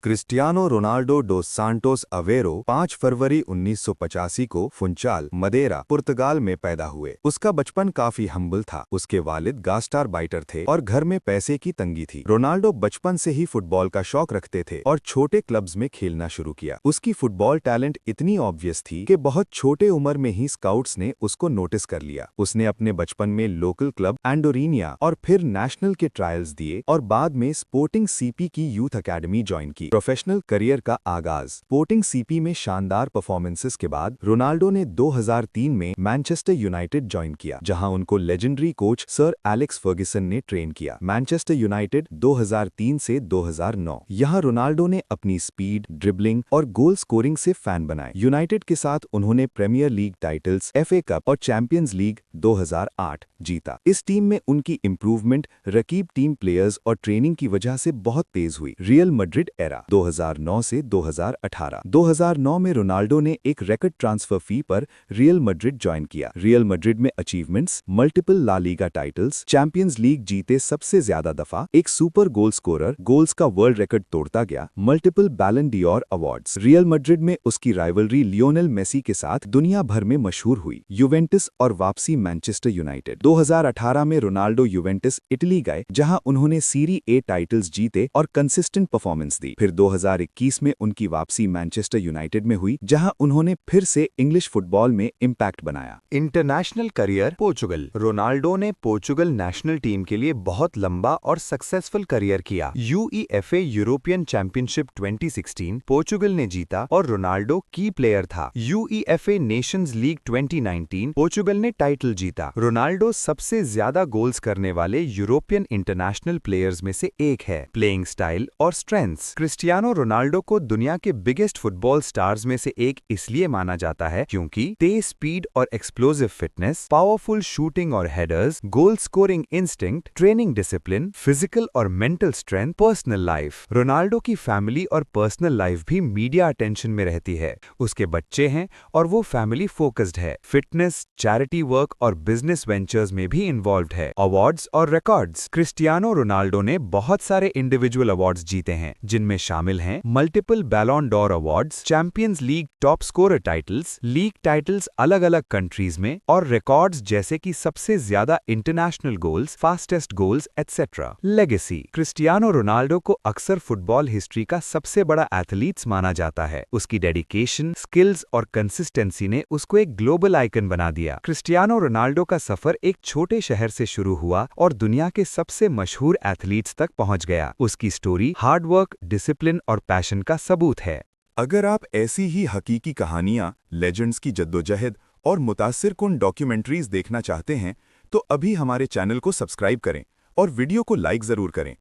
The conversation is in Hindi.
क्रिस्टियानो रोनाल्डो डोस सांटोस अवेरो 5 फरवरी 1985 को फुंचाल, मदेरा, पुर्तगाल में पैदा हुए। उसका बचपन काफी हम्बल था। उसके वालिद गास्टार बाइटर थे और घर में पैसे की तंगी थी। रोनाल्डो बचपन से ही फुटबॉल का शौक रखते थे और छोटे क्लब्स में खेलना शुरू किया। उसकी फुटबॉल टैलेंट इतनी ऑब्वियस थी कि बहुत छोटे उम्र में ही स्काउट्स ने उसको नोटिस कर लिया। उसने अपने बचपन में लोकल क्लब एंडोरिनिया और फिर नेशनल के ट्रायल्स दिए और बाद में स्पोर्टिंग सीपी की यूथ अकेडमी ज्वाइन की। प्रोफेशनल करियर का आगाज स्पोर्टिंग सीपी में शानदार परफॉर्मेंसेस के बाद रोनाल्डो ने 2003 में मैनचेस्टर यूनाइटेड ज्वाइन किया, जहां उनको legendary coach sir Alex Ferguson ने ट्रेन किया। मैनचेस्टर यूनाइटेड 2003 से 2009। यहां रोनाल्डो ने अपनी स्पीड, ड्रिबलिंग और गोल स्कोरिंग से फैन बनाए। यूनाइटेड के साथ उन्होंने Premier League titles, FA cup और चैंपियंस लीग 2008 जीता। इस टीम में उनकी इंप्रूवमेंट रकीब टीम प्लेयर्स और ट्रेनिंग की वजह से बहुत तेज हुई। रियल मैड्रिड एरा 2009 से 2018। 2009 में रोनाल्डो ने एक रिकॉर्ड ट्रांसफर फी पर रियल मैड्रिड ज्वाइन किया। रियल मैड्रिड में achievements, multiple La Liga titles, Champions League जीते सबसे ज्यादा दफा, एक सुपर गोल स्कोरर, गोल्स का वर्ल्ड रिकॉर्ड तोड़ता गया, मल्टीपल बैलन डियोर अवार्ड्स। रियल मैड्रिड में उसकी राइवलरी लियोनेल मेसी के साथ दुनिया भर में मशहूर हुई। यूवेंटस और वापसी मैनचेस्टर यूनाइटेड। 2018 में रोनाल्डो यूवेंटस इटली गए, जहां उन्होंने सीरी ए टाइटल्स जीते और कंसिस्टेंट परफॉर्मेंस दी। फिर 2021 में उनकी वापसी मैनचेस्टर यूनाइटेड में हुई, जहां उन्होंने फिर से इंग्लिश फुटबॉल में इम्पैक्ट बनाया। International career Portugal. रोनाल्डो ने पोर्चुगल नेशनल टीम के लिए बहुत लंबा और सक्सेसफुल करियर किया। UEFA यूरोपियन चैंपियनशिप 2016 पोर्चुगल ने जीता और रोनाल्डो की प्लेयर था। UEFA नेशंस लीग 2019 पोर्चुगल ने टाइटल जीता। रोनाल्डो सबसे ज्यादा गोल्स करने वाले यूरोपियन इंटरनेशनल प्लेयर्स में से एक है। प्लेइंग स्टाइल और स्ट्रेंथ्स। क्रिस्टियानो रोनाल्डो को दुनिया के बिगेस्ट फुटबॉल स्टार्स में से एक इसलिए माना जाता है क्योंकि तेज स्पीड और एक्सप्लोसिव फिटनेस, पावरफुल शूटिंग और headers, goal scoring instinct, training discipline, physical और mental strength, personal life. Ronaldo की फैमिली और पर्सनल लाइफ भी मीडिया अटेंशन में रहती है। उसके बच्चे हैं और वो फैमिली फोकस्ड है। फिटनेस, चैरिटी वर्क और बिजनेस वेंचर्स में भी इन्वॉल्व्ड है। अवार्ड्स और रिकॉर्ड्स। क्रिस्टियानो रोनाल्डो ने बहुत सारे इंडिविजुअल अवार्ड्स जीते हैं, जिनमें शामिल हैं multiple Ballon door awards, champions league top scorer titles, league titles अलग अलग कंट्रीज में, और रिकॉर्ड्स जैसे कि सबसे ज्यादा international goals, fastest goals etcetera. Legacy. Cristiano Ronaldo को अक्सर फुटबॉल हिस्ट्री का सबसे बड़ा एथलीट्स माना जाता है। उसकी डेडिकेशन, स्किल्स और कंसिस्टेंसी ने उसको एक ग्लोबल आइकन बना दिया। क्रिस्टियानो रोनाल्डो का सफर एक छोटे शहर से शुरू हुआ और दुनिया के सबसे मशहूर एथलीट्स तक पहुंच गया। उसकी स्टोरी हार्ड वर्क, डिसिप्लिन और पैशन का सबूत है। अगर आप ऐसी ही हकीकी कहानियां, लेजेंड्स की जद्दोजहद और मुतासिरकुन डॉक्यूमेंट्रीज देखना चाहते हैं, तो अभी हमारे चैनल को सब्सक्राइब करें और वीडियो को लाइक जरूर करें।